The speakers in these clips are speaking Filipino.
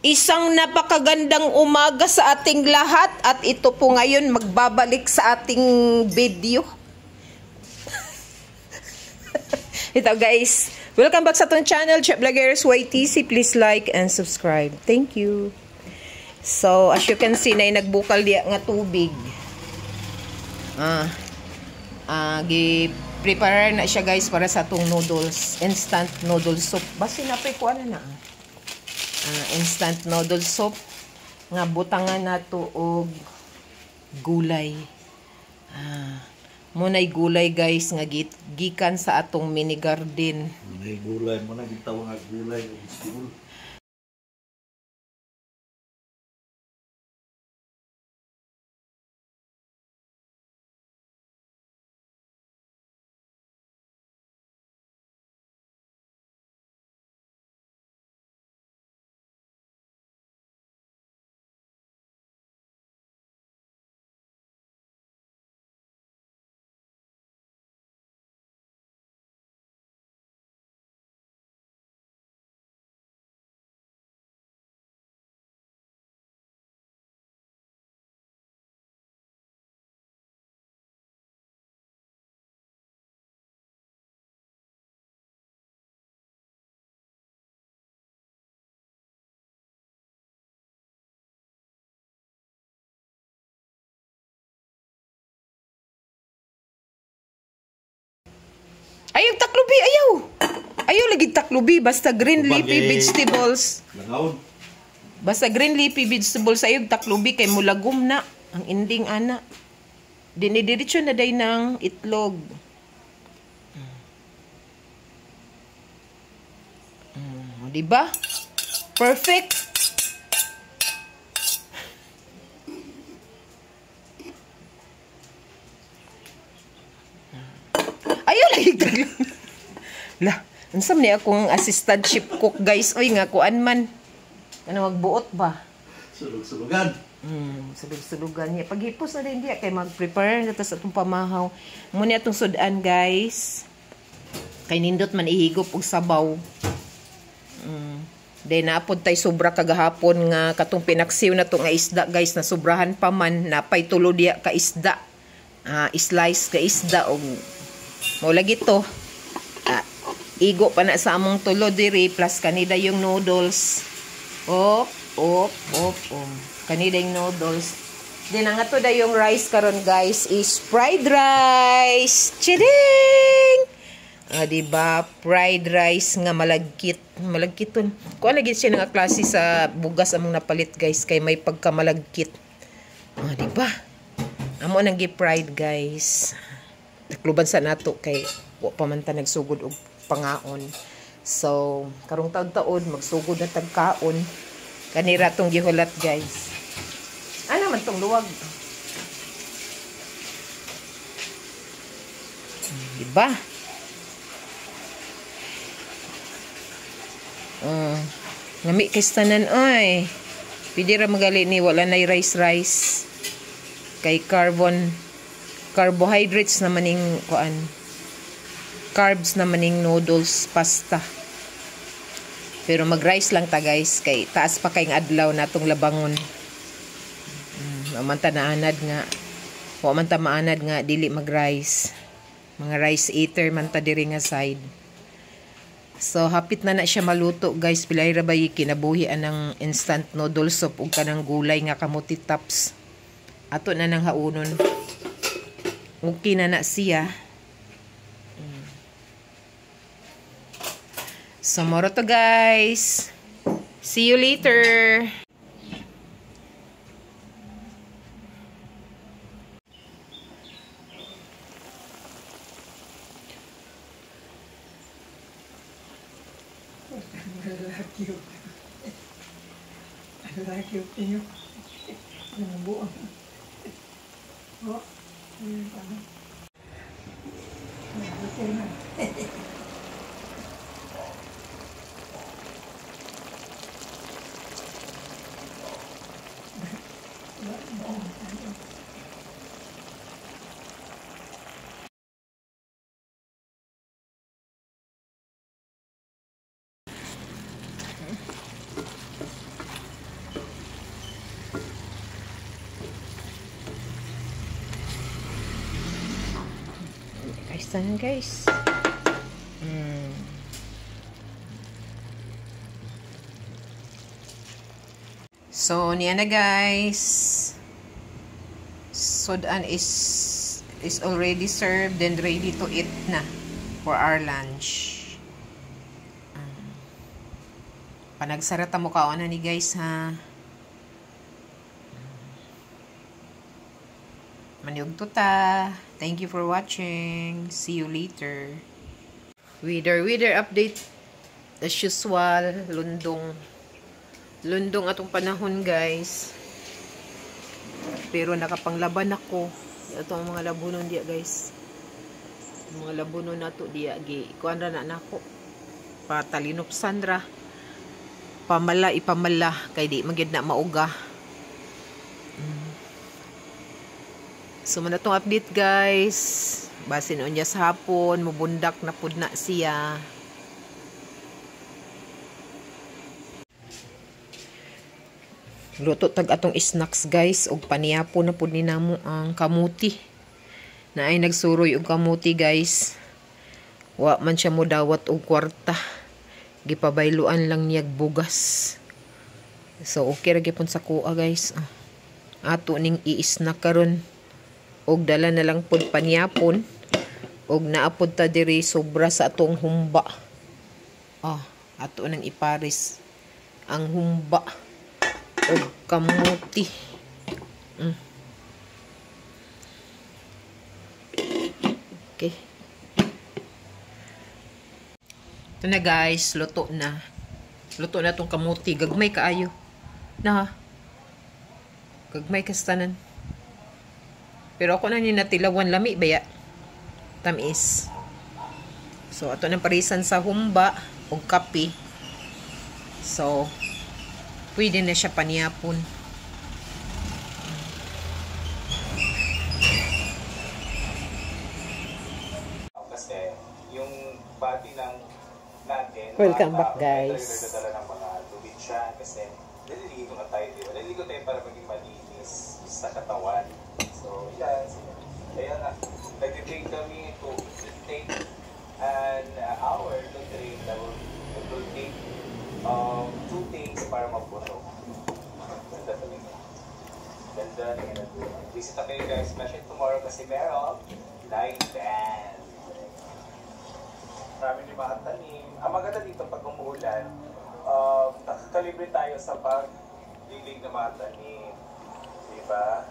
Isang napakagandang umaga sa ating lahat at ito po ngayon magbabalik sa ating video. Ito guys, welcome back sa ating channel, Chef Vloggers YTC. Please like and subscribe. Thank you. So, as you can see, na nagbukal diya nga tubig. Gi-prepare na siya guys para sa atong noodles, instant noodle soup. Basta napikuan na instant noodle soup nga butangan nato og gulay. Munay gulay guys nga gikan sa atong mini garden. Munay gulay mo na gitawag nga gulay vegetable. Ayaw taklubi, ayaw. Ayaw lagi taklubi, basta green leafy vegetables. Langaw. Basta green leafy vegetables ayaw taklubi kay mulagom na ang ending ana. Dinidiretso na day ng itlog. Diba? Perfect. Ayaw lagi taklubi. Lah, unsam ni akong assistant chef cook guys. Oy nga kuan man. Ano magbuot ba? Sulog-sulugan. Sulog-sulugan niya. Paghipos na din diya kay mag-prepare na sa atong pamahaw. Muna atong sudan guys. Kay nindot man ihigop og sabaw. Then naapod tay sobra kagahapon nga katong pinaksiw na to nga isda guys na sobrahan pa man napay tulo diya ka isda. Slice ka isda og mo lagi to. Igo pa na sa among tulo diri plus kanida yung noodles. Op. Kanida yung noodles. Then ang ato da yung rice karon guys is fried rice. Chiding! Diba? Fried rice nga malagkit. Malagkiton. Kuha lagi siya nga klase sa bugas among napalit guys kay may pagkamalagkit. Diba? Amo nang gi-fried guys. Takluban sa nato kay wa pa man ta nagsugod og pangaon. So, karong taon-taon magsugod na tagkaon. Kanira tong gihulat guys. Ano man tong luwag? Diba? Ngami kay tanan oy. Pidi ra magali ni wala nay rice. Kay carbohydrates na maning kuan. Carbs na maning noodles, pasta. Pero mag-rice lang ta guys kay taas pa kay adlaw natong labangon. Wa man ta maanad nga dili mag-rice. Mga rice eater man ta diri nga side. So hapit na siya maluto guys. Pilay ra bay kinabuhi anang instant noodle soup ug kanang gulay nga kamuti tops. Ato na nang haunon. Okay na siya. So, moro to guys. See you later. tanan guys. So niya na guys. Sudan is already served and ready to eat na for our lunch. Panagsarata mo kaon na ni guys ha. Maniog to ta. Thank you for watching. See you later. Weather update as usual. Lundong atong panahon guys. Pero nakapanglaban ako. Ito ang mga labunon diya guys. Mga labunon na to diya. Kuan ra na nako. Patalinop Sandra. Ipamala kay di magyud na mauga. So man atong update guys. Basin unya sa hapon mubundak na pud na siya. Luto tag atong snacks guys og paniapo na pud ni namo ang kamuti. Na ay nagsuroy og kamuti guys. Wa man siya mo dawat og kwarta. Gipabayluan lang niyag bugas. So okay ra gyapon sa kuha guys. Ato ning i-snack karon. Og dala na lang pud paniapon. Og naapod ta diri sobra sa atong humba. Ato nang iparis ang humba og kamuti. Okay. Ito na guys, luto na. Luto na tong kamuti. Gagmay kaayo. Na. Gagmay kastanan. Pero ako na ni natilawan lami baya. Tamis. So ato nang parisan sa humba o kape. So pwede na siya paniapon. Kasi yung body ng natin, welcome back guys. Nagdadala ng mga tubig siya kasi naliligo na tayo, di ba? Naliligo tayo para maging malinis sa katawan. So, yan. Kaya nga, nag-take kami to take an hour to train. That will take 2 days para magpuno. Ganda talaga. Ganda na yan. Visit kayo guys, especially tomorrow kasi meron live band. Marami ni mga tanim. Ang maganda dito pag umuulan, nakakalibre tayo sa pag-dilig ng mga tanim. Diba?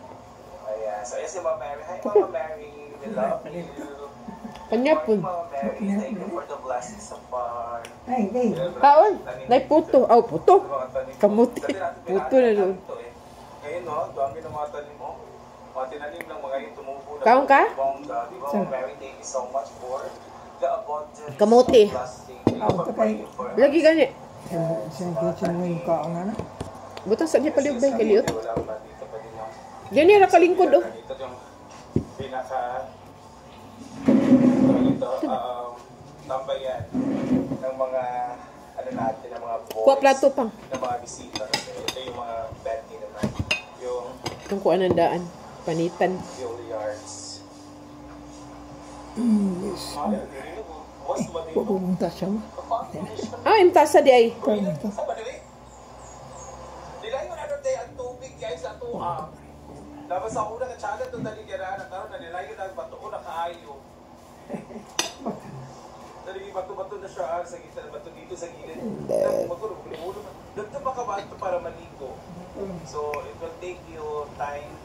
Ayan. So, yes, si Mama Mary. Hi, Mama Mary. We love you. Panyapon. Mama Mary. Thank you for the blessings so far. Kaon. Nay puto. Puto. Kamuti. Puto na doon. Ngayon, no? Dami ng mga tanim mo. Mga tinanim ng mga yung tumubo na. Kaon ka? Di ba, Mama Mary? Thank you so much for the abundance. Kamuti. Lagi gani. Butang sa niya paliw ba kaliot? Diyan niya nakalingkod oh. Ito yung pinaka tambayan ng mga ano natin, ng mga boys. Kuha plato pang. Ng mga bisita. Ito yung mga bed naman. Yung Kung kuha ng daan. Panitan. billiards. Yes. Pupunta siya mo. Imtasa di ay. Sa padali? Nilay mo na doon tayo ang tubig guys sa tuha. Tapos ako na ka-challenge doon dali kaya na karoon na nilay yun ang bato ko na kaayo. Dali bato-bato na siya sa gitna, bato dito sa gilid. Magulong-ulo na. Doon pa ka ba ito para maligo? So it will take you time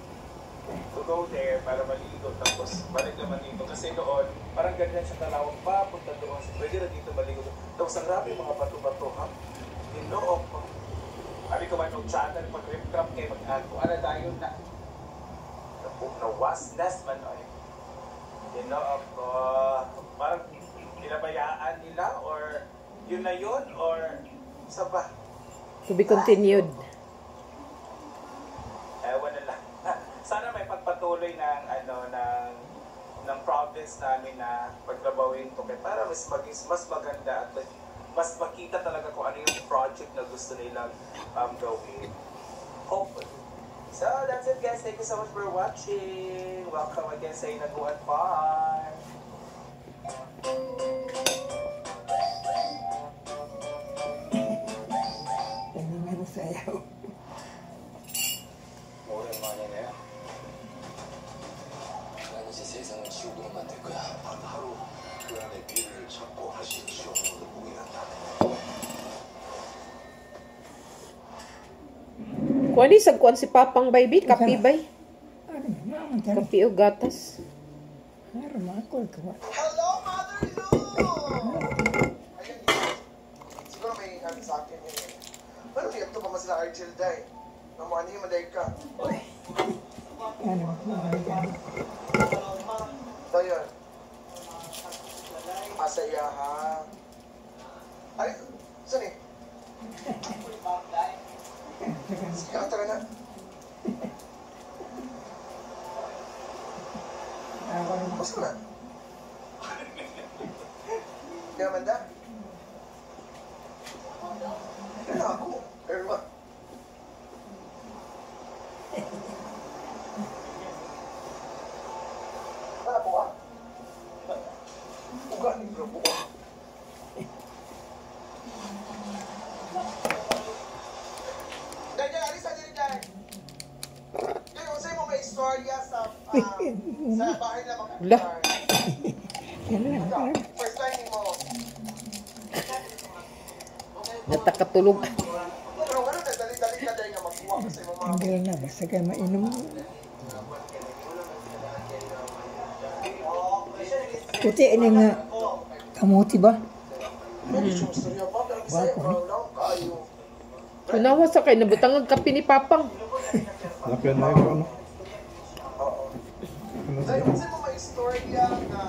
to go there para maligo. Tapos balik naman dito. Kasi doon, parang ganyan siya talawag pa. Punta doon. Pwede na dito maligo. Tapos ang grabe mga bato-bato ha. Inook. Abi ko man ng channel pag rip crop kayo mag-ako. Ano tayo na? Na was nest man o. Inook. Parang pinabayaan nila or yun na yun or isa ba? To be continued. Ewan na lang. Sana may pagpatuloy ng ng province namin na pagtrabawin to para mas maganda at mas makita talaga kung ano yung project na gusto nilang gawin. Hopefully. So that's it guys. Thank you so much for watching. Welcome again sa Inaguan Farm. sayaw. 오랜만이네. 난 이제 세상을 지옥으로 만들 거야. 단 하루 그 안에 비를 찾고 다시 지옥으로 묵인한다. Kuan ni sagkuan si Papang baby, kapi bay. Ano, naman tayo. Kapi o gatas. Ano, makakul ka ba? Hello, Mother Lou! Ayun, siguro may ano sa akin eh. Paano niya ito pa mas na Argel day? Namani yung maday ka. Ano, makakul. So yun. Masaya ha. Ay, saan eh? Sige, tara na. Ako naman. Basta na. Hindi naman da. Kaya ako. Erma. Wala po ka? Uga ni bro po ka. Dahil alis sa diri dahil. Kaya kung sa'yo mo may istorya sa bahay na Wala. Ano na, First time mo. Natakatulog. Pero ano na, dali-dali ka dahil nga magkuha ka sa mga hindi na, basta ka mainom. Puti, ini nga, kamuti ba? medyo istorya pa. Pero kasi parang lang kayo. Kunawa sa kay nabutang ang kapi ni Papang. Lapian na yung ano. Oo. Dahil kung sa'yo mo may istorya na